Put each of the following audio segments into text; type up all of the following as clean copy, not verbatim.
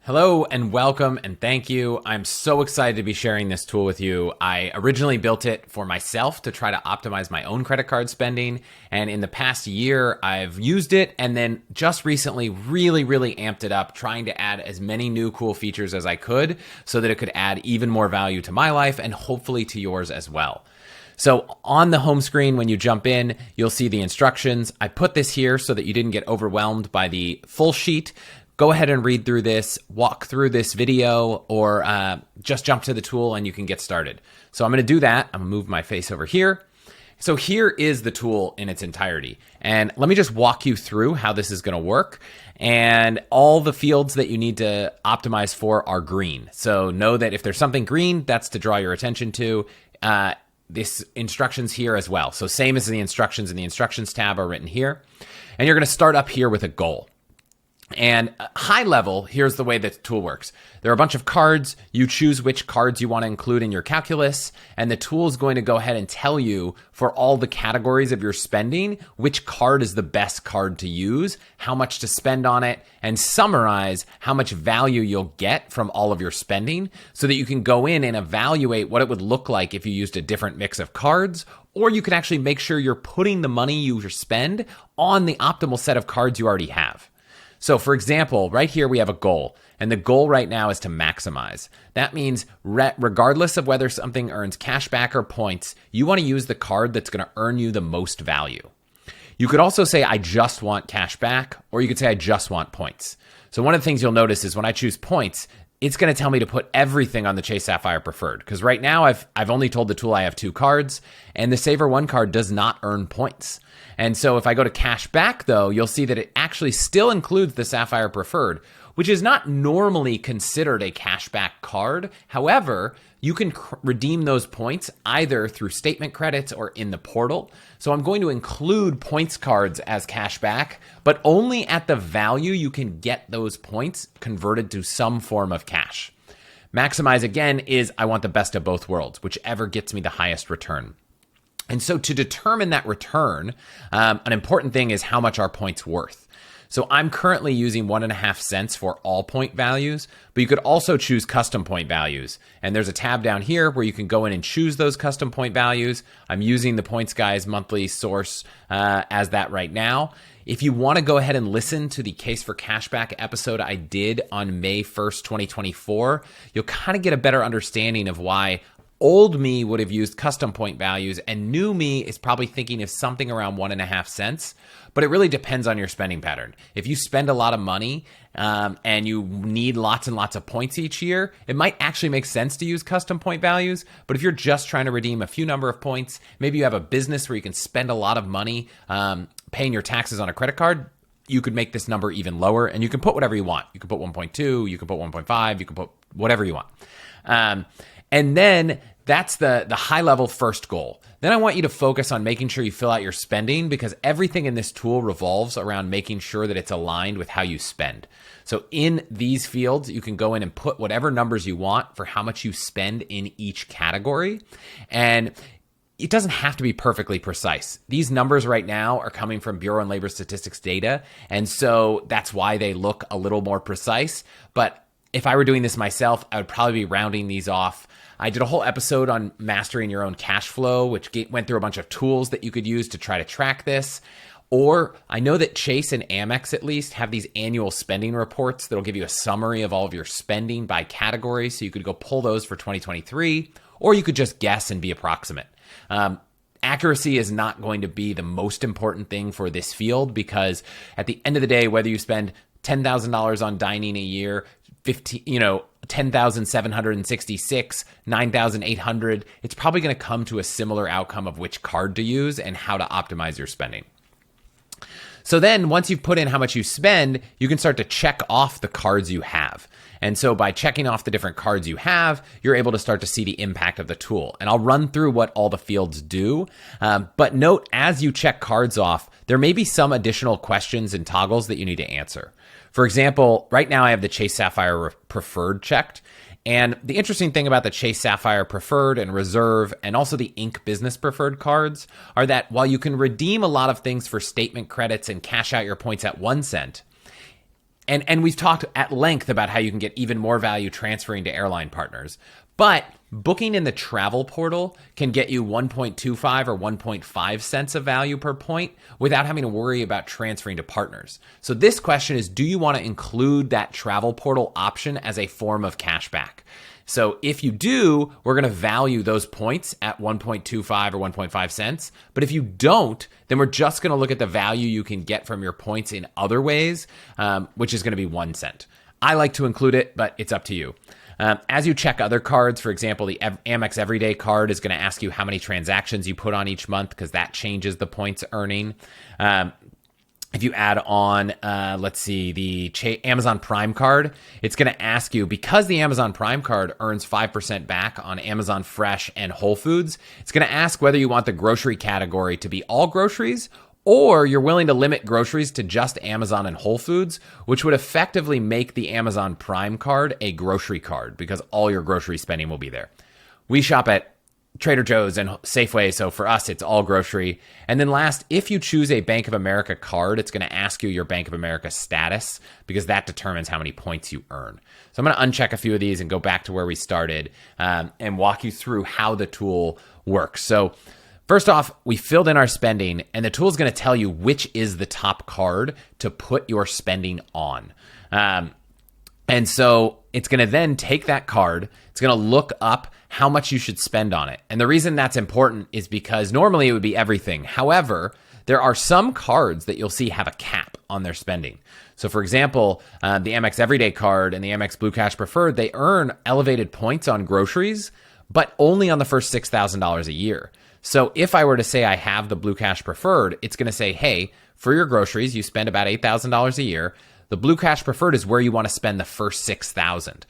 Hello and welcome and thank you. I'm so excited to be sharing this tool with you. I originally built it for myself to try to optimize my own credit card spending. And in the past year, I've used it and then just recently really amped it up, trying to add as many new cool features as I could so that it could add even more value to my life and hopefully to yours as well. So on the home screen, when you jump in, you'll see the instructions. I put this here so that you didn't get overwhelmed by the full sheet. Go ahead and read through this, walk through this video, or just jump to the tool and you can get started. So I'm going to do that. I'm going to move my face over here. So here is the tool in its entirety. And let me just walk you through how this is going to work. And all the fields that you need to optimize for are green. So know that if there's something green, that's to draw your attention to. This instructions here as well. So same as the instructions in the instructions tab are written here. And you're going to start up here with a goal. And high level, here's the way the tool works. There are a bunch of cards. You choose which cards you want to include in your calculus, and the tool is going to go ahead and tell you for all the categories of your spending, which card is the best card to use, how much to spend on it, and summarize how much value you'll get from all of your spending so that you can go in and evaluate what it would look like if you used a different mix of cards, or you can actually make sure you're putting the money you spend on the optimal set of cards you already have. So for example, right here we have a goal, and the goal right now is to maximize. That means regardless of whether something earns cash back or points, you want to use the card that's going to earn you the most value. You could also say, I just want cash back, or you could say, I just want points. So one of the things you'll notice is when I choose points, it's going to tell me to put everything on the Chase Sapphire Preferred. Because right now I've only told the tool I have 2 cards, and the Saver 1 card does not earn points. And so if I go to cash back though, you'll see that it actually still includes the Sapphire Preferred, which is not normally considered a cashback card. However, you can redeem those points either through statement credits or in the portal. So I'm going to include points cards as cashback, but only at the value you can get those points converted to some form of cash. Maximize again is I want the best of both worlds, whichever gets me the highest return. And so to determine that return, an important thing is how much are points worth. So I'm currently using 1.5 cents for all point values, but you could also choose custom point values. And there's a tab down here where you can go in and choose those custom point values. I'm using the Points Guys monthly source as that right now. If you want to go ahead and listen to the Case for Cashback episode I did on May 1st, 2024, you'll kind of get a better understanding of why old me would have used custom point values and new me is probably thinking of something around 1.5 cents, but it really depends on your spending pattern. If you spend a lot of money and you need lots and lots of points each year, it might actually make sense to use custom point values. But if you're just trying to redeem a few number of points, maybe you have a business where you can spend a lot of money paying your taxes on a credit card, you could make this number even lower and you can put whatever you want. You can put 1.2, you can put 1.5, you can put whatever you want. And then that's the high level first goal. Then I want you to focus on making sure you fill out your spending because everything in this tool revolves around making sure that it's aligned with how you spend. So in these fields, you can go in and put whatever numbers you want for how much you spend in each category. And it doesn't have to be perfectly precise. These numbers right now are coming from Bureau of Labor Statistics data. And so that's why they look a little more precise. But if I were doing this myself, I would probably be rounding these off. I did a whole episode on mastering your own cash flow, which went through a bunch of tools that you could use to try to track this. Or I know that Chase and Amex at least have these annual spending reports that'll give you a summary of all of your spending by category. So you could go pull those for 2023, or you could just guess and be approximate. Accuracy is not going to be the most important thing for this field because at the end of the day, whether you spend $10,000 on dining a year, 10,766, 9,800, it's probably going to come to a similar outcome of which card to use and how to optimize your spending. So then once you've put in how much you spend, you can start to check off the cards you have. And so by checking off the different cards you have, you're able to start to see the impact of the tool. And I'll run through what all the fields do. But note, as you check cards off, there may be some additional questions and toggles that you need to answer. For example, right now I have the Chase Sapphire Preferred checked. And the interesting thing about the Chase Sapphire Preferred and Reserve and also the Inc. Business Preferred cards are that while you can redeem a lot of things for statement credits and cash out your points at 1 cent, And we've talked at length about how you can get even more value transferring to airline partners. But booking in the travel portal can get you 1.25 or 1.5 cents of value per point without having to worry about transferring to partners. So this question is, do you want to include that travel portal option as a form of cash back? So if you do, we're going to value those points at 1.25 or 1.5 cents. But if you don't, then we're just going to look at the value you can get from your points in other ways, which is going to be 1 cent. I like to include it, but it's up to you. As you check other cards, for example, the Amex Everyday card is going to ask you how many transactions you put on each month because that changes the points earning. If you add on, the Amazon Prime card, it's going to ask you, because the Amazon Prime card earns 5% back on Amazon Fresh and Whole Foods, it's going to ask whether you want the grocery category to be all groceries or you're willing to limit groceries to just Amazon and Whole Foods, which would effectively make the Amazon Prime card a grocery card because all your grocery spending will be there. We shop at Trader Joe's and Safeway, so for us, it's all grocery. And then last, if you choose a Bank of America card, it's going to ask you your Bank of America status because that determines how many points you earn. So I'm going to uncheck a few of these and go back to where we started and walk you through how the tool works. So first off, we filled in our spending, and the tool is going to tell you which is the top card to put your spending on. And so it's going to then take that card, it's going to look up how much you should spend on it. And the reason that's important is because normally it would be everything. However, there are some cards that you'll see have a cap on their spending. So for example, the Amex Everyday card and the Amex Blue Cash Preferred, they earn elevated points on groceries, but only on the first $6,000 a year. So if I were to say I have the Blue Cash Preferred, it's going to say, hey, for your groceries, you spend about $8,000 a year. The Blue Cash Preferred is where you want to spend the first $6,000.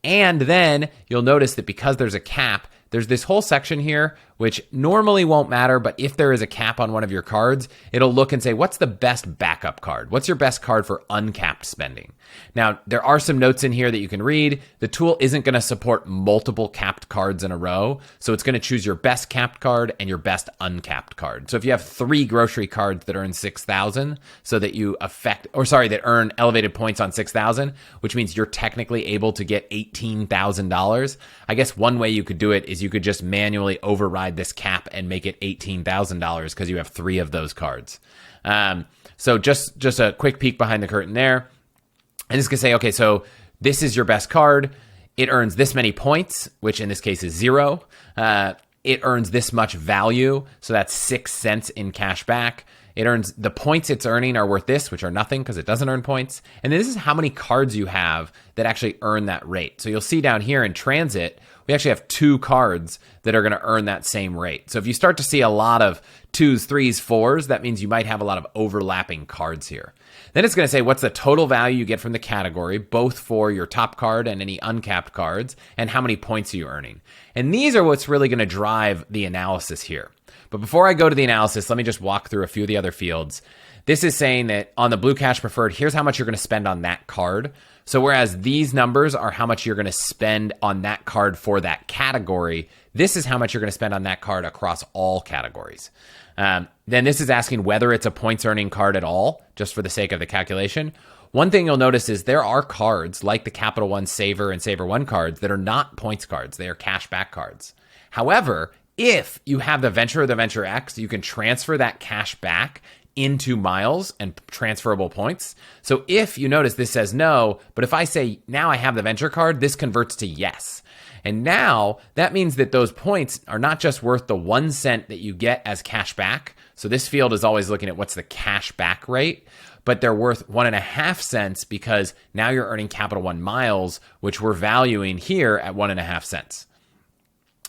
And then you'll notice that because there's a cap, there's this whole section here, which normally won't matter, but if there is a cap on one of your cards, it'll look and say, what's the best backup card? What's your best card for uncapped spending? Now, there are some notes in here that you can read. The tool isn't going to support multiple capped cards in a row, so it's going to choose your best capped card and your best uncapped card. So if you have 3 grocery cards that earn 6,000, so that that earn elevated points on 6,000, which means you're technically able to get $18,000. I guess one way you could do it is you could just manually override this cap and make it $18,000 because you have 3 of those cards. So just a quick peek behind the curtain there. And it's going to say, okay, so this is your best card. It earns this many points, which in this case is 0. It earns this much value, so that's 6 cents in cash back. It earns the points it's earning are worth this, which are nothing because it doesn't earn points. And then this is how many cards you have that actually earn that rate. So you'll see down here in transit, we actually have 2 cards that are going to earn that same rate. So if you start to see a lot of 2s, 3s, 4s, that means you might have a lot of overlapping cards here. Then it's going to say what's the total value you get from the category, both for your top card and any uncapped cards, and how many points are you earning. And these are what's really going to drive the analysis here. But before I go to the analysis, let me just walk through a few of the other fields. This is saying that on the Blue Cash Preferred, here's how much you're going to spend on that card. So whereas these numbers are how much you're going to spend on that card for that category, this is how much you're going to spend on that card across all categories. Then this is asking whether it's a points earning card at all, just for the sake of the calculation. One thing you'll notice is there are cards like the Capital One Saver and Saver One cards that are not points cards. They are cash back cards. However, if you have the Venture or the Venture X, you can transfer that cash back into miles and transferable points. So if you notice this says no, but if I say now I have the Venture card, this converts to yes. And now that means that those points are not just worth the 1 cent that you get as cash back. So this field is always looking at what's the cash back rate, but they're worth 1.5 cents because now you're earning Capital One miles, which we're valuing here at 1.5 cents.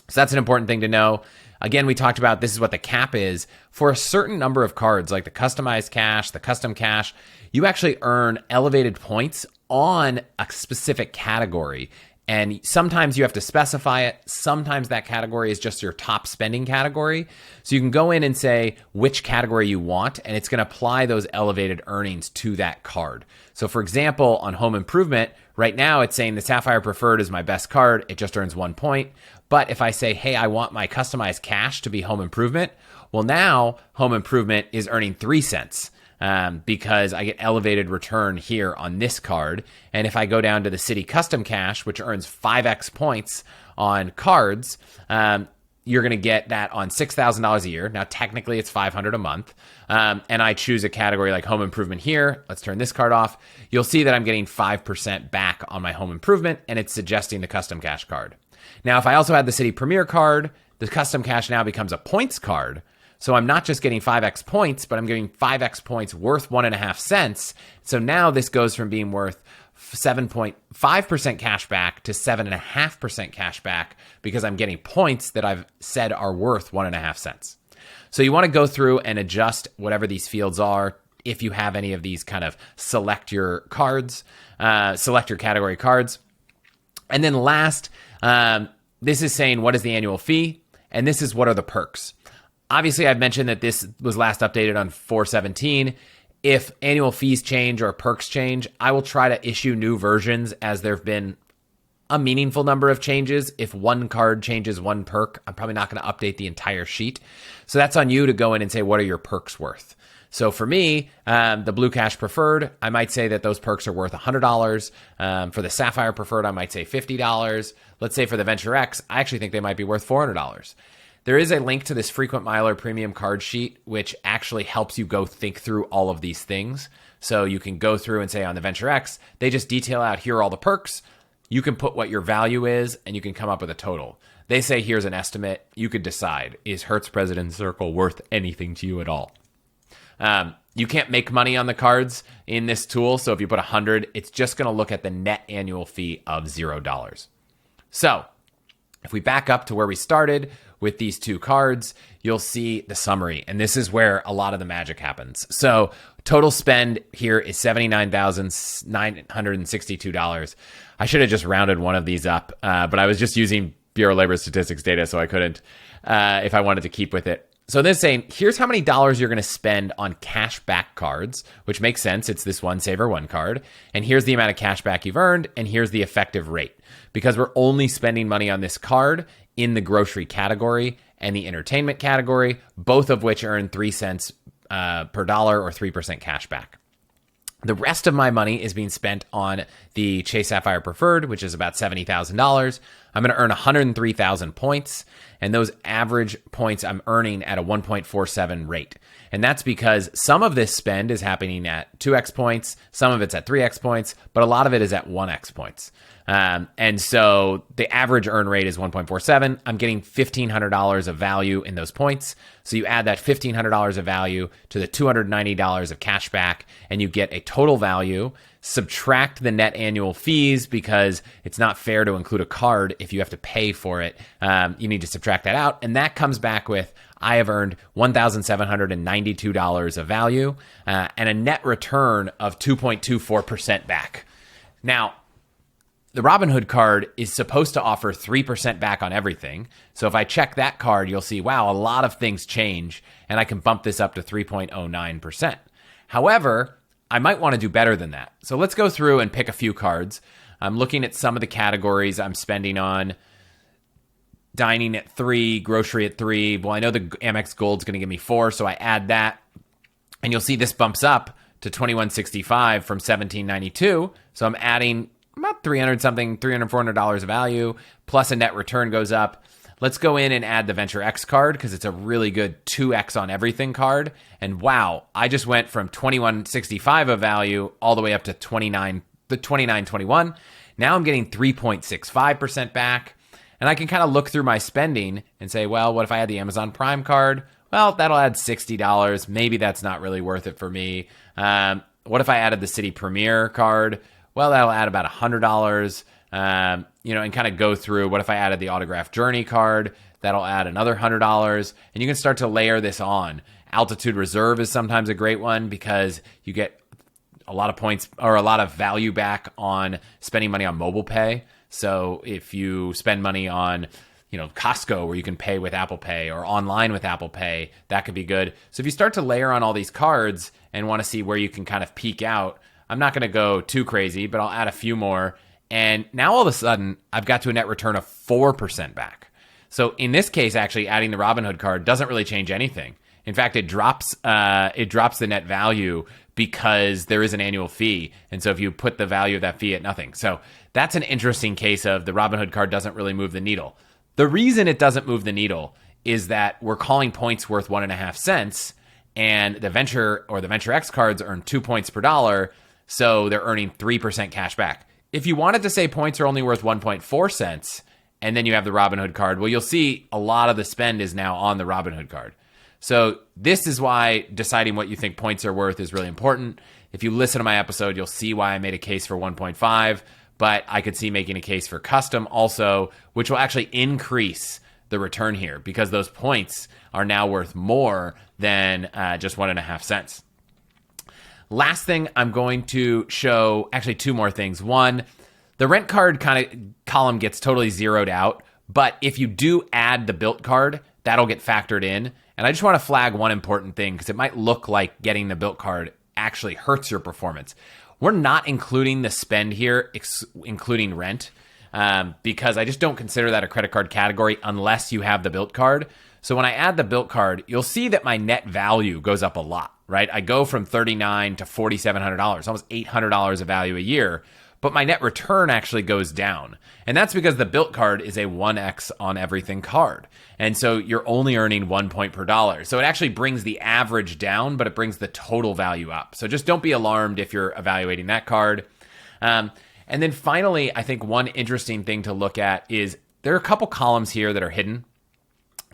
So that's an important thing to know. Again, we talked about this is what the cap is. For a certain number of cards, like the customized cash, the custom cash, you actually earn elevated points on a specific category. And sometimes you have to specify it. Sometimes that category is just your top spending category. So you can go in and say which category you want, and it's going to apply those elevated earnings to that card. So for example, on home improvement, right now it's saying the Sapphire Preferred is my best card. It just earns 1 point. But if I say, hey, I want my customized cash to be home improvement, well, now home improvement is earning 3 cents. because I get elevated return here on this card. And if I go down to the City Custom Cash, which earns 5x points on cards, you're going to get that on $6,000 a year. Now, technically, it's $500 a month. And I choose a category like home improvement here. Let's turn this card off. You'll see that I'm getting 5% back on my home improvement, and it's suggesting the custom cash card. Now, if I also had the City Premier card, the custom cash now becomes a points card. So I'm not just getting 5x points, but I'm getting 5x points worth 1.5 cents. So now this goes from being worth 7.5% cash back to 7.5% cash back because I'm getting points that I've said are worth 1.5 cents. So you want to go through and adjust whatever these fields are. If you have any of these, kind of select your cards, select your category cards. And then last, this is saying what is the annual fee? And this is what are the perks. Obviously, I've mentioned that this was last updated on 4/17. If annual fees change or perks change, I will try to issue new versions as there have been a meaningful number of changes. If one card changes one perk, I'm probably not going to update the entire sheet. So that's on you to go in and say, what are your perks worth? So for me, the Blue Cash Preferred, I might say that those perks are worth $100. For the Sapphire Preferred, I might say $50. Let's say for the Venture X, I actually think they might be worth $400. There is a link to this frequent miler premium card sheet, which actually helps you go think through all of these things. So you can go through and say on the Venture X, they just detail out, here are all the perks. You can put what your value is, and you can come up with a total. They say, here's an estimate. You could decide, is Hertz President's Circle worth anything to you at all? You can't make money on the cards in this tool. So if you put 100, it's just going to look at the net annual fee of $0. So if we back up to where we started with these two cards, you'll see the summary. And this is where a lot of the magic happens. So total spend here is $79,962. I should have just rounded one of these up, but I was just using Bureau of Labor Statistics data, so I couldn't if I wanted to keep with it. So this is saying, here's how many dollars you're going to spend on cash back cards, which makes sense. It's this One Saver One card. And here's the amount of cash back you've earned, and here's the effective rate. Because we're only spending money on this card in the grocery category and the entertainment category, both of which earn 3 cents per dollar or 3% cash back. The rest of my money is being spent on the Chase Sapphire Preferred, which is about $70,000. I'm going to earn 103,000 points, and those average points I'm earning at a 1.47 rate. And that's because some of this spend is happening at 2x points, some of it's at 3x points, but a lot of it is at 1x points. And so the average earn rate is 1.47. I'm getting $1,500 of value in those points. So you add that $1,500 of value to the $290 of cash back, and you get a total value. Subtract the net annual fees because it's not fair to include a card if you have to pay for it. You need to subtract that out. And that comes back with, I have earned $1,792 of value and a net return of 2.24% back. Now, the Robinhood card is supposed to offer 3% back on everything. So if I check that card, you'll see, wow, a lot of things change, and I can bump this up to 3.09%. However, I might want to do better than that. So let's go through and pick a few cards. I'm looking at some of the categories I'm spending on. Dining at 3, grocery at 3. Well, I know the Amex Gold's going to give me 4, so I add that. And you'll see this bumps up to $21.65 from $17.92. So I'm adding about $300, $400 of value, plus a net return goes up. Let's go in and add the Venture X card because it's a really good 2x on everything card. And wow, I just went from $21.65 of value all the way up to $29.21. Now I'm getting 3.65% back. And I can kind of look through my spending and say, well, what if I had the Amazon Prime card? Well, that'll add $60. Maybe that's not really worth it for me. What if I added the City Premier card? Well, that'll add about $100, and kind of go through. What if I added the Autograph Journey card? That'll add another $100, and you can start to layer this on. Altitude Reserve is sometimes a great one because you get a lot of points or a lot of value back on spending money on mobile pay. So if you spend money on, Costco where you can pay with Apple Pay or online with Apple Pay, that could be good. So if you start to layer on all these cards and want to see where you can kind of peak out, I'm not going to go too crazy, but I'll add a few more. And now all of a sudden, I've got to a net return of 4% back. So in this case, actually adding the Robinhood card doesn't really change anything. In fact, it drops the net value because there is an annual fee. And so if you put the value of that fee at nothing. So that's an interesting case of the Robinhood card doesn't really move the needle. The reason it doesn't move the needle is that we're calling points worth 1.5 cents, and the Venture or the Venture X cards earn 2 points per dollar, so they're earning 3% cash back. If you wanted to say points are only worth 1.4 cents, and then you have the Robinhood card, well, you'll see a lot of the spend is now on the Robinhood card. So this is why deciding what you think points are worth is really important. If you listen to my episode, you'll see why I made a case for 1.5, but I could see making a case for custom also, which will actually increase the return here because those points are now worth more than just 1.5 cents. Last thing I'm going to show, actually two more things. One, the rent card column gets totally zeroed out, but if you do add the built card, that'll get factored in. And I just want to flag one important thing because it might look like getting the built card actually hurts your performance. We're not including the spend here, including rent, because I just don't consider that a credit card category unless you have the built card. So when I add the built card, you'll see that my net value goes up a lot, right? I go from $3,900 to $4,700, almost $800 of value a year, but my net return actually goes down. And that's because the built card is a 1x on everything card. And so you're only earning 1 point per dollar. So it actually brings the average down, but it brings the total value up. So just don't be alarmed if you're evaluating that card. And then finally, I think one interesting thing to look at is there are a couple columns here that are hidden.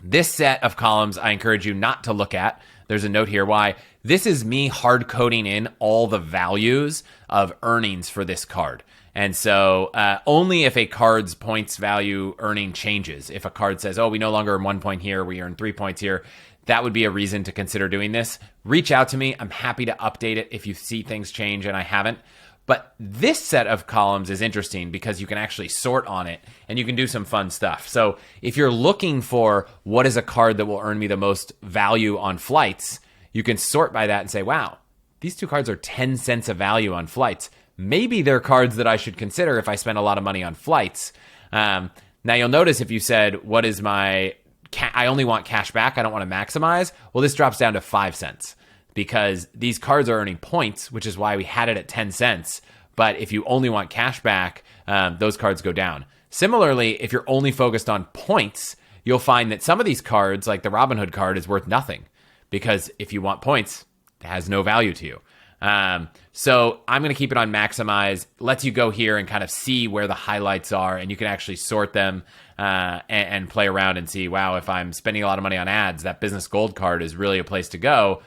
This set of columns, I encourage you not to look at. There's a note here why. This is me hard coding in all the values of earnings for this card. And so only if a card's points value earning changes, if a card says, oh, we no longer earn 1 point here, we earn 3 points here, that would be a reason to consider doing this. Reach out to me. I'm happy to update it if you see things change and I haven't. But this set of columns is interesting because you can actually sort on it and you can do some fun stuff. So if you're looking for what is a card that will earn me the most value on flights, you can sort by that and say, wow, these two cards are 10 cents of value on flights. Maybe they're cards that I should consider if I spend a lot of money on flights. Now you'll notice if you said, what is my, I only want cash back, I don't want to maximize. Well, this drops down to 5 cents. Because these cards are earning points, which is why we had it at 10 cents. But if you only want cash back, those cards go down. Similarly, if you're only focused on points, you'll find that some of these cards, like the Robinhood card, is worth nothing. Because if you want points, it has no value to you. So I'm going to keep it on maximize. Lets you go here and kind of see where the highlights are. And you can actually sort them and play around and see, wow, if I'm spending a lot of money on ads, that business gold card is really a place to go.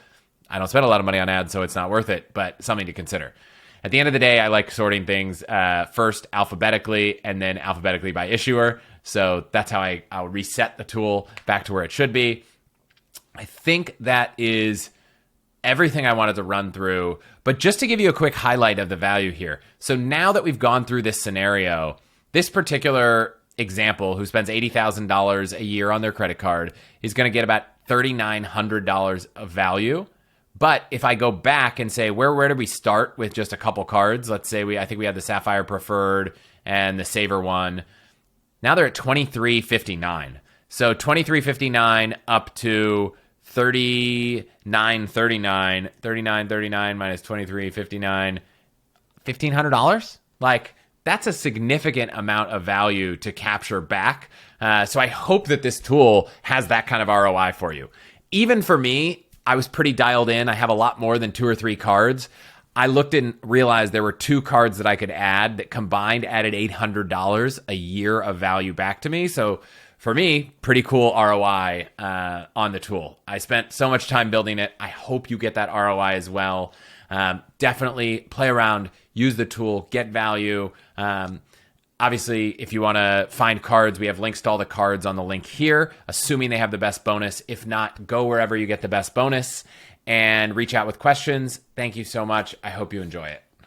I don't spend a lot of money on ads, so it's not worth it, but something to consider. At the end of the day, I like sorting things first alphabetically and then alphabetically by issuer. So that's how I'll reset the tool back to where it should be. I think that is everything I wanted to run through. But just to give you a quick highlight of the value here. So now that we've gone through this scenario, this particular example who spends $80,000 a year on their credit card is going to get about $3,900 of value. But if I go back and say, where did we start with just a couple cards? Let's say I think we had the Sapphire Preferred and the Saver one. Now they're at $23.59. So $23.59 up to $39.39. $39.39 minus $23.59. $1,500? Like, that's a significant amount of value to capture back. So I hope that this tool has that kind of ROI for you. Even for me, I was pretty dialed in. I have a lot more than 2 or 3 cards. I looked and realized there were 2 cards that I could add that combined added $800 a year of value back to me. So for me, pretty cool ROI on the tool. I spent so much time building it. I hope you get that ROI as well. Definitely play around, use the tool, get value. Obviously, if you want to find cards, we have links to all the cards on the link here, assuming they have the best bonus. If not, go wherever you get the best bonus and reach out with questions. Thank you so much. I hope you enjoy it.